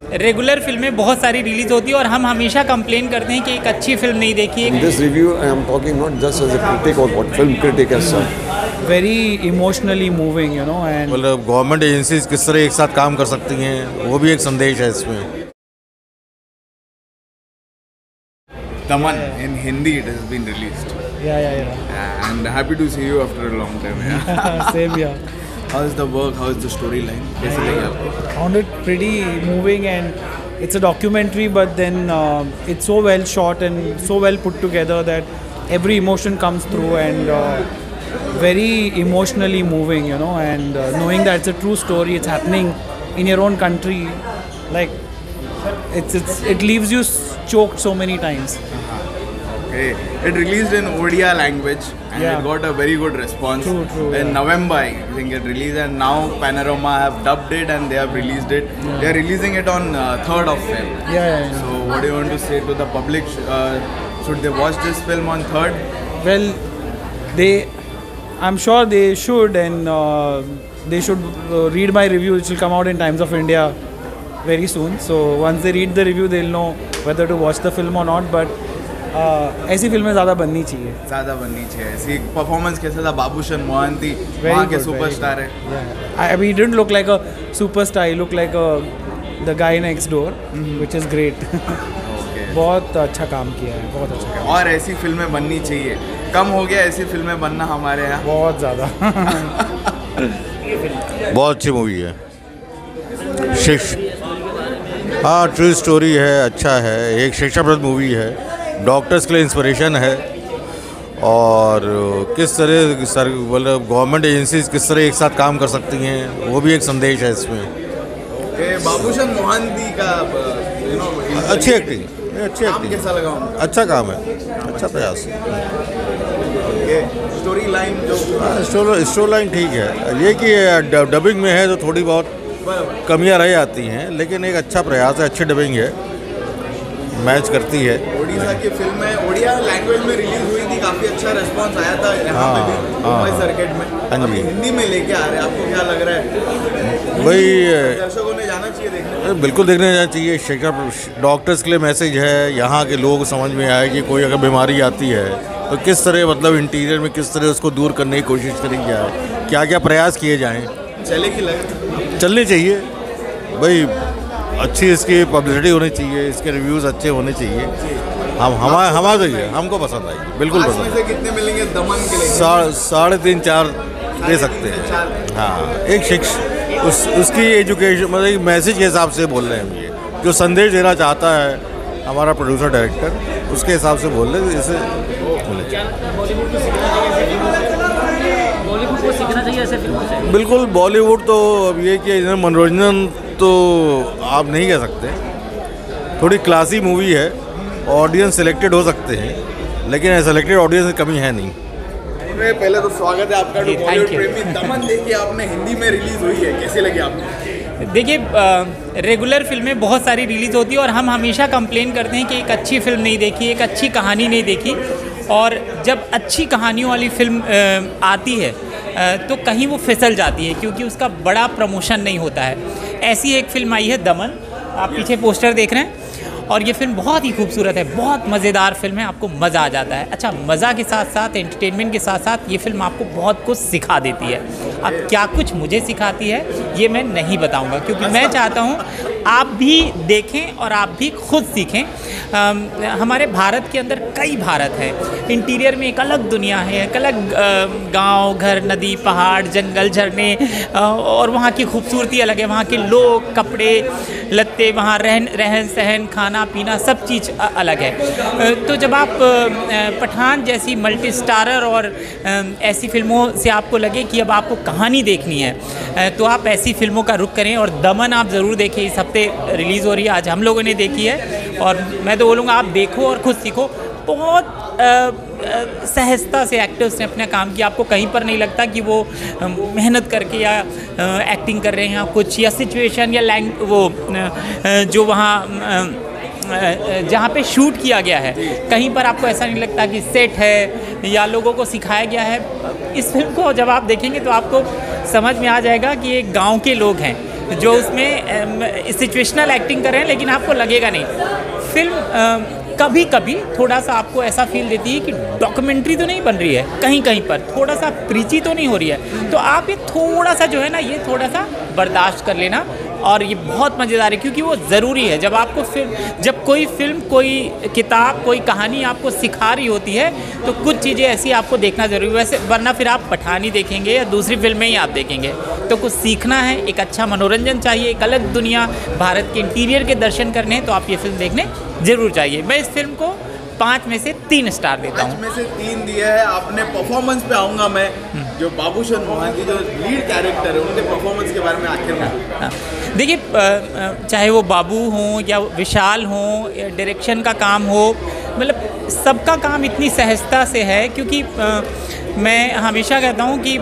Regular फिल्में बहुत सारी रिलीज होती है और हम हमेशा कंप्लेन करते हैं कि एक अच्छी फिल्म नहीं देखी है। This review I am talking not just as a critic or what film critic as such. Very emotionally moving, you know, and मतलब गवर्नमेंट एजेंसीज किस तरह एक साथ काम कर सकती हैं, वो भी एक संदेश है इसमें। Daman in Hindi it has been released. yeah. And happy to see you after a long time. Yeah. Same here. How is the work? How is the storyline? कैसे लगी आपको? Found it pretty moving, and it's a documentary, but then it's so well shot and so well put together that every emotion comes through, and very emotionally moving, you know, and knowing that it's a true story, it's happening in your own country, like it leaves you choked so many times. Okay. It released in Odia language and Yeah. it got a very good response. True, In yeah. November, I think it released, and now Panorama have dubbed it and they have released it. They are releasing it on 3rd of Feb. Yeah. So, what do you want to say to the public? Should they watch this film on 3rd? Well, I'm sure they should, and they should read my review, which will come out in Times of India very soon. So once they read the review, they'll know whether to watch the film or not. But ऐसी फिल्में ज़्यादा बननी चाहिए। ज़्यादा बननी चाहिए। ऐसी performance कैसा था? बाबूशन मोहंती वहाँ के सुपरस्टार है। I mean, he didn't look like a superstar. He looked like the guy next door, which is great. बहुत अच्छा काम किया है, बहुत अच्छा काम। और ऐसी फिल्में बननी चाहिए। कम हो गया ऐसी फिल्में बनना हमारे यहाँ। बहुत ज़्यादा। बहुत अच्छी मूवी है। हाँ, ट्रू स्टोरी है, अच्छा है, एक शिक्षाप्रद मूवी है, डॉक्टर्स के लिए इंस्पिरेशन है, और किस तरह मतलब गवर्नमेंट एजेंसीज किस तरह एक साथ काम कर सकती हैं, वो भी एक संदेश है इसमें। बाबूशन मोहंती का अच्छी एक्टिंग, काम कैसा लगा उनका? अच्छा काम है, अच्छा प्रयास है। स्टोरी लाइन स्टोरी लाइन ठीक है, ये कि डबिंग में है तो थोड़ी बहुत कमियां रह जाती हैं, लेकिन एक अच्छा प्रयास है, अच्छी डबिंग है, मैच करती है। ओडिशा की फिल्म है, ओडिया लैंग्वेज में रिलीज हुई थी, काफ़ी अच्छा रिस्पांस आया था यहाँ पे भी मुंबई सर्किट में। अभी हिंदी में लेके आ रहे हैं, आपको क्या लग रहा है? भाई दर्शकों ने जाना चाहिए देखने? बिल्कुल देखने जाना चाहिए। डॉक्टर्स के लिए मैसेज है, यहाँ के लोग समझ में आए कि कोई अगर बीमारी आती है तो किस तरह मतलब इंटीरियर में किस तरह उसको दूर करने की कोशिश करी जाए, क्या क्या प्रयास किए जाएँ। चलनी चाहिए भाई, अच्छी इसकी पब्लिसिटी होनी चाहिए, इसके रिव्यूज़ अच्छे होने चाहिए। हमारे हमको पसंद आई, बिल्कुल पसंद। से कितने मिलेंगे दमन के लिए? 3.5-4 दे सकते हैं। हाँ, एक उसकी एजुकेशन मतलब मैसेज के हिसाब से बोल रहे हैं हम, ये जो संदेश देना चाहता है हमारा प्रोड्यूसर डायरेक्टर, उसके हिसाब से बोल रहे हैं, इसे बॉलीवुड को सीखना चाहिए ऐसे फिल्मों से। बिल्कुल, बॉलीवुड तो अब ये कि मनोरंजन तो आप नहीं कह सकते, थोड़ी क्लासी मूवी है, ऑडियंस सिलेक्टेड हो सकते हैं, लेकिन सेलेक्टेड ऑडियंस की कमी है नहीं। पहले तो स्वागत है आपका बॉलीवुड प्रेमी। दमन देखिए आपने, हिंदी में रिलीज हुई है, कैसी लगी आपको? देखिए, रेगुलर फिल्में बहुत सारी रिलीज़ होती है और हम हमेशा कंप्लेन करते हैं कि एक अच्छी फिल्म नहीं देखी, एक अच्छी कहानी नहीं देखी। और जब अच्छी कहानियों वाली फिल्म आती है तो कहीं वो फिसल जाती है, क्योंकि उसका बड़ा प्रमोशन नहीं होता है। ऐसी एक फिल्म आई है दमन, आप पीछे पोस्टर देख रहे हैं, और ये फिल्म बहुत ही खूबसूरत है, बहुत मज़ेदार फिल्म है, आपको मज़ा आ जाता है। अच्छा, मज़ा के साथ साथ, एंटरटेनमेंट के साथ साथ ये फिल्म आपको बहुत कुछ सिखा देती है। अब क्या कुछ मुझे सिखाती है ये मैं नहीं बताऊंगा, क्योंकि मैं चाहता हूँ आप भी देखें और आप भी खुद सीखें। हमारे भारत के अंदर कई भारत है, इंटीरियर में एक अलग दुनिया है, एक अलग गांव, घर, नदी, पहाड़, जंगल, झरने, और वहाँ की खूबसूरती अलग है, वहाँ के लोग, कपड़े लत्ते, वहाँ रहन सहन, खाना पीना, सब चीज़ अलग है। तो जब आप पठान जैसी मल्टी स्टारर और ऐसी फिल्मों से आपको लगे कि अब आपको कहानी देखनी है, तो आप ऐसी फिल्मों का रुख करें, और दमन आप ज़रूर देखें। इस हफ्ते रिलीज़ हो रही है, आज हम लोगों ने देखी है, और मैं तो बोलूँगा आप देखो और खुद सीखो। बहुत सहजता से एक्टर्स ने अपना काम किया, आपको कहीं पर नहीं लगता कि वो मेहनत करके या एक्टिंग कर रहे हैं कुछ, या सिचुएशन या वो जो वहाँ जहाँ पे शूट किया गया है, कहीं पर आपको ऐसा नहीं लगता कि सेट है या लोगों को सिखाया गया है। इस फिल्म को जब आप देखेंगे तो आपको समझ में आ जाएगा कि ये गांव के लोग हैं, जो उसमें सिचुएशनल एक्टिंग कर रहे हैं, लेकिन आपको लगेगा नहीं। फिल्म कभी कभी थोड़ा सा आपको ऐसा फील देती है कि डॉक्यूमेंट्री तो नहीं बन रही है, कहीं कहीं पर थोड़ा सा प्रीची तो नहीं हो रही है, तो आप ये थोड़ा सा जो है ना, ये थोड़ा सा बर्दाश्त कर लेना। और ये बहुत मज़ेदार है, क्योंकि वो ज़रूरी है। जब आपको जब कोई फिल्म, कोई किताब, कोई कहानी आपको सिखा रही होती है, तो कुछ चीज़ें ऐसी आपको देखना ज़रूरी है, वैसे वरना फिर आप पठान ही देखेंगे या दूसरी फिल्में ही आप देखेंगे। तो कुछ सीखना है, एक अच्छा मनोरंजन चाहिए, एक अलग दुनिया, भारत के इंटीरियर के दर्शन करने हैं, तो आप ये फिल्म देखने ज़रूर चाहिए। मैं इस फिल्म को 5 में से 3 स्टार देता हूँ। 5 में से 3 दिया है आपने। परफॉर्मेंस पे आऊँगा मैं, जो बाबूशन मोहंती जो लीड कैरेक्टर है, उनके परफॉर्मेंस के बारे में आखिर में। देखिए, चाहे वो बाबू हों या विशाल हों, या डायरेक्शन का काम हो, मतलब सबका काम इतनी सहजता से है, क्योंकि मैं हमेशा कहता हूँ कि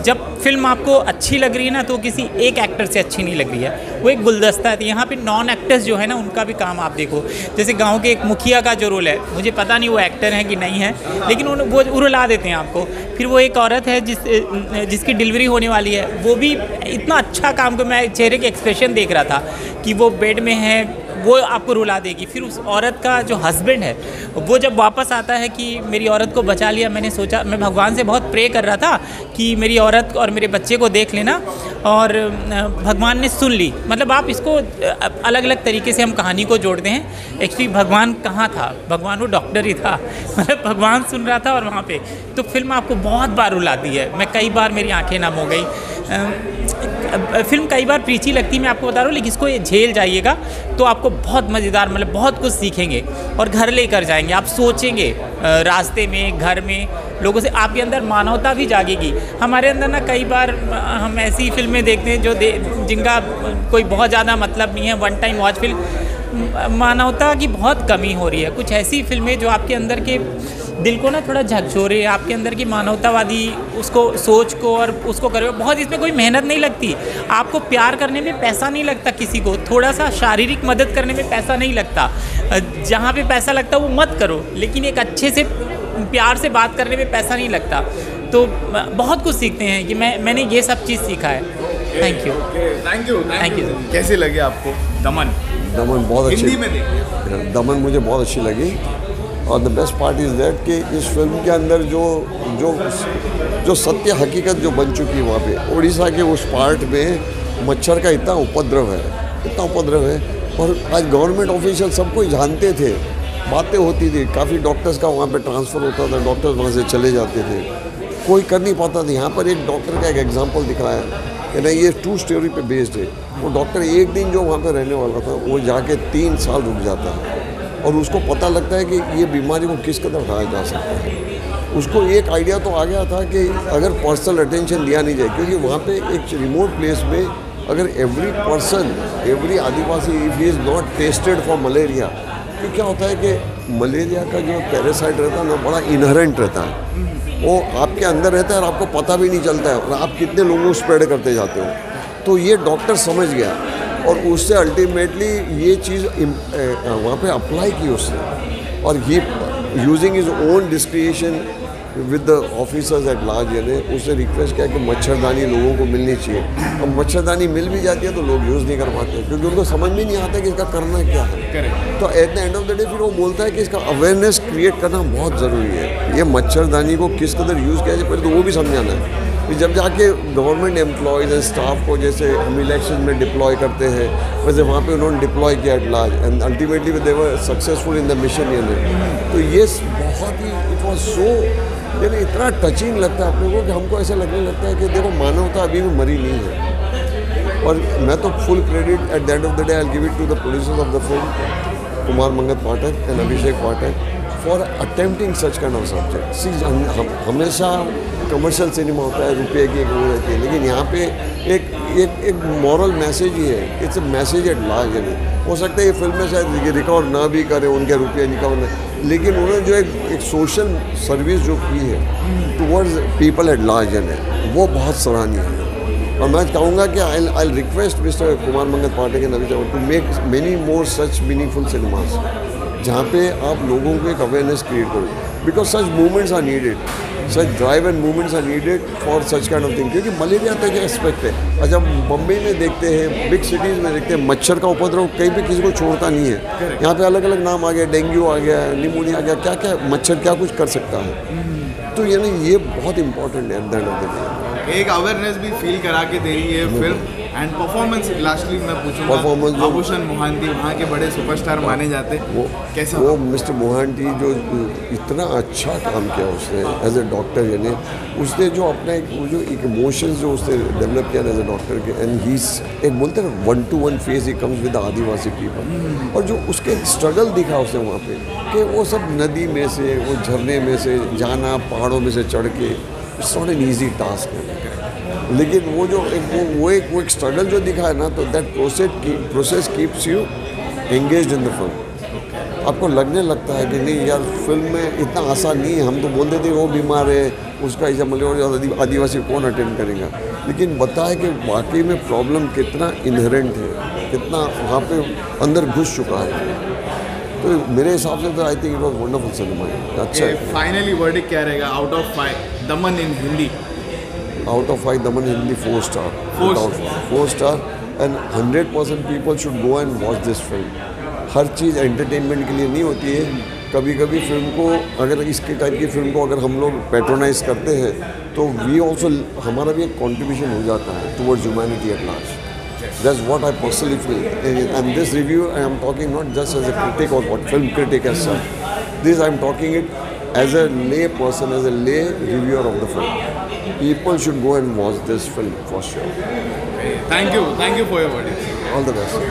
जब फिल्म आपको अच्छी लग रही है ना, तो किसी एक एक्टर से अच्छी नहीं लग रही है, वो एक गुलदस्ता है। यहाँ पे नॉन एक्टर्स जो है ना, उनका भी काम आप देखो। जैसे गांव के एक मुखिया का जो रोल है, मुझे पता नहीं वो एक्टर हैं कि नहीं है, लेकिन वो उरुला देते हैं आपको। फिर वो एक औरत है जिसकी डिलीवरी होने वाली है, वो भी इतना अच्छा काम को, मैं चेहरे के एक्सप्रेशन देख रहा था कि वो बेड में है, वो आपको रुला देगी। फिर उस औरत का जो हस्बैंड है, वो जब वापस आता है कि मेरी औरत को बचा लिया, मैंने सोचा, मैं भगवान से बहुत प्रे कर रहा था कि मेरी औरत और मेरे बच्चे को देख लेना, और भगवान ने सुन ली। मतलब आप इसको अलग अलग तरीके से हम कहानी को जोड़ते हैं। एक्चुअली भगवान कहाँ था, भगवान वो डॉक्टर ही था, मतलब भगवान सुन रहा था। और वहाँ पे तो फिल्म आपको बहुत बार रुलाती है। मैं कई बार, मेरी आंखें नम हो गई। फिल्म कई बार प्रीची लगती है, मैं आपको बता रहा हूँ, लेकिन इसको ये झेल जाइएगा तो आपको बहुत मज़ेदार, मतलब बहुत कुछ सीखेंगे और घर लेकर जाएंगे। आप सोचेंगे रास्ते में, घर में, लोगों से, आपके अंदर मानवता भी जागेगी। हमारे अंदर ना कई बार हम ऐसी फिल्में देखते हैं जिनका कोई बहुत ज़्यादा मतलब नहीं है, वन टाइम वॉच फिल्म। मानवता की बहुत कमी हो रही है। कुछ ऐसी फिल्में जो आपके अंदर के दिल को ना थोड़ा झकझोरे, आपके अंदर की मानवतावादी उसको, सोच को और उसको करे। बहुत इसमें कोई मेहनत नहीं लगती, आपको प्यार करने में पैसा नहीं लगता, किसी को थोड़ा सा शारीरिक मदद करने में पैसा नहीं लगता। जहाँ पे पैसा लगता वो मत करो, लेकिन एक अच्छे से प्यार से बात करने में पैसा नहीं लगता। तो बहुत कुछ सीखते हैं कि मैंने ये सब चीज़ सीखा है। Thank you. Thank you. कैसी लगी आपको दमन? दमन बहुत अच्छी, हिंदी में देखिए। दमन मुझे बहुत अच्छी लगी। और the best part is that कि इस फिल्म के अंदर जो सत्य हकीकत जो बन चुकी है वहाँ पे, उड़ीसा के उस पार्ट में मच्छर का इतना उपद्रव है। और आज गवर्नमेंट ऑफिशियल सब कोई जानते थे, बातें होती थी, काफ़ी डॉक्टर्स का वहाँ पे ट्रांसफ़र होता था, डॉक्टर्स वहाँ से चले जाते थे, कोई कर नहीं पाता था। यहाँ पर एक डॉक्टर का एक एग्जाम्पल दिखाया है ना, ये ट्रू स्टोरी पे बेस्ड है। वो डॉक्टर एक दिन जो वहाँ पे रहने वाला था, वो जाके 3 साल रुक जाता है, और उसको पता लगता है कि ये बीमारी को किस कदर उठाया जा सकता है। उसको एक आइडिया तो आ गया था कि अगर पर्सनल अटेंशन दिया नहीं जाए, क्योंकि वहाँ पे एक रिमोट प्लेस में अगर every Adivasi if he is not tested for malaria, तो क्या होता है कि मलेरिया का जो पैरासाइट रहता है ना, बड़ा इनहेरेंट रहता है, वो आपके अंदर रहता है और आपको पता भी नहीं चलता है, और आप कितने लोगों को स्प्रेड करते जाते हो। तो ये डॉक्टर समझ गया, और उससे अल्टीमेटली ये चीज़ वहाँ पे अप्लाई की उसने, और ये using his own डिस्क्रिएशन with the officers at large, यानी उससे रिक्वेस्ट किया कि मच्छरदानी लोगों को मिलनी चाहिए। अब मच्छरदानी मिल भी जाती है तो लोग यूज़ नहीं कर पाते, क्योंकि उनको समझ भी नहीं आता कि इसका करना क्या है। तो eight the end of the day फिर वो बोलता है कि इसका अवेयरनेस क्रिएट करना बहुत ज़रूरी है। ये मच्छरदानी को किस कदर यूज़ किया जाए पहले तो वो भी समझाना है। जब जाके गवर्नमेंट एम्प्लॉयज़ एंड स्टाफ को, जैसे हम इलेक्शन में डिप्लॉय करते हैं, वैसे वहाँ पे उन्होंने डिप्लॉय किया at large, and ultimately they were successful in the mission. तो ये बहुत ही इट वॉज सो, यानी इतना टचिंग लगता है अपने को कि हमको ऐसा लगने लगता है कि देखो मानवता अभी भी मरी नहीं है। और मैं तो full credit at the end of the day I will give it to the producers of the film, Kumar Mangat Pathak and Abhishek Pathak, for attempting such kind of subject. See हमेशा कमर्शियल सिनेमा होता है, रुपये की एक वो रहती है, लेकिन यहाँ पे एक मॉरल मैसेज ही है। It's a message at large. यानी हो सकता है ये फिल्म में शायद रिकवर ना भी करे, उनके रुपये रिकवर नहीं, लेकिन उन्होंने जो एक सोशल सर्विस जो की है टुवर्ड्स पीपल एट लार्ज, यानी वो बहुत सराहनीय है। और मैं चाहूँगा कि I request mister Kumar Mangat Pathak and Abhishek to make many more such meaningful cinemas, जहाँ पे आप लोगों को एक अवेयरनेस क्रिएट करो, because such movements are needed. Such drive and movements are needed for such kind of thing, क्योंकि मलेरिया तक एस्पेक्ट है। अच्छा, बम्बई में देखते हैं, बिग सिटीज़ में देखते हैं, मच्छर का उपद्रव कहीं भी किसी को छोड़ता नहीं है। यहाँ पे अलग अलग नाम आ गया, डेंगू आ गया, निमोनिया आ गया, क्या क्या मच्छर क्या कुछ कर सकता है। तो यानी ये बहुत इंपॉर्टेंट है eight the end of the day. एक अवेयरनेस भी फील करा के दे रही है फिल्म। एंड परफॉर्मेंस लास्टली मैं पूछूंगा, आभूषण मोहांती वहाँ के बड़े सुपरस्टार माने जाते, वो कैसा वो मिस्टर मोहांती जो इतना अच्छा काम किया उसने एज ए डॉक्टर, यानी उसने जो अपना जो एक इमोशंस जो उसने डेवलप किया एज ए डॉक्टर के, एंड ही एक बोलते हैं 1-to-1 face he comes with Adivasi people, और जो उसके स्ट्रगल दिखा उसने वहाँ पे कि वो सब नदी में से, वो झरने में से जाना, पहाड़ों में से चढ़ के, it's not an easy task है। लेकिन वो जो एक स्ट्रगल जो दिखा है ना, तो that process keeps you engaged in the film. आपको लगने लगता है कि नहीं यार, फिल्म में इतना आसान नहीं है। हम तो बोलते थे वो बीमार है, उसका ऐसा मतलब आदिवासी कौन अटेंड करेगा, लेकिन बताया कि वाकई में प्रॉब्लम कितना इनहेरेंट है, कितना वहाँ पे अंदर घुस चुका है। तो मेरे हिसाब से तो I think it was wonderful cinema. अच्छा, फाइनली वर्डिक्ट क्या रहेगा out of 5 Daman in Hindi? Out of 5, Daman Hindi 4 star. 4 star, and 100% people should go and watch this film. Her cheese entertainment के लिए नहीं होती है। कभी कभी फिल्म को, अगर इसके टाइप की फिल्म को अगर हम लोग पैट्रोनाइज करते हैं, तो वी ऑल्सो, हमारा भी एक कॉन्ट्रीब्यूशन हो जाता है towards humanity at large. That's what I personally feel. And this review, I am talking not just as a critic or what film critic as such. This I am talking it as a lay person, as a lay reviewer of the film. People should go and watch this film for sure. Thank you for your words. All the best.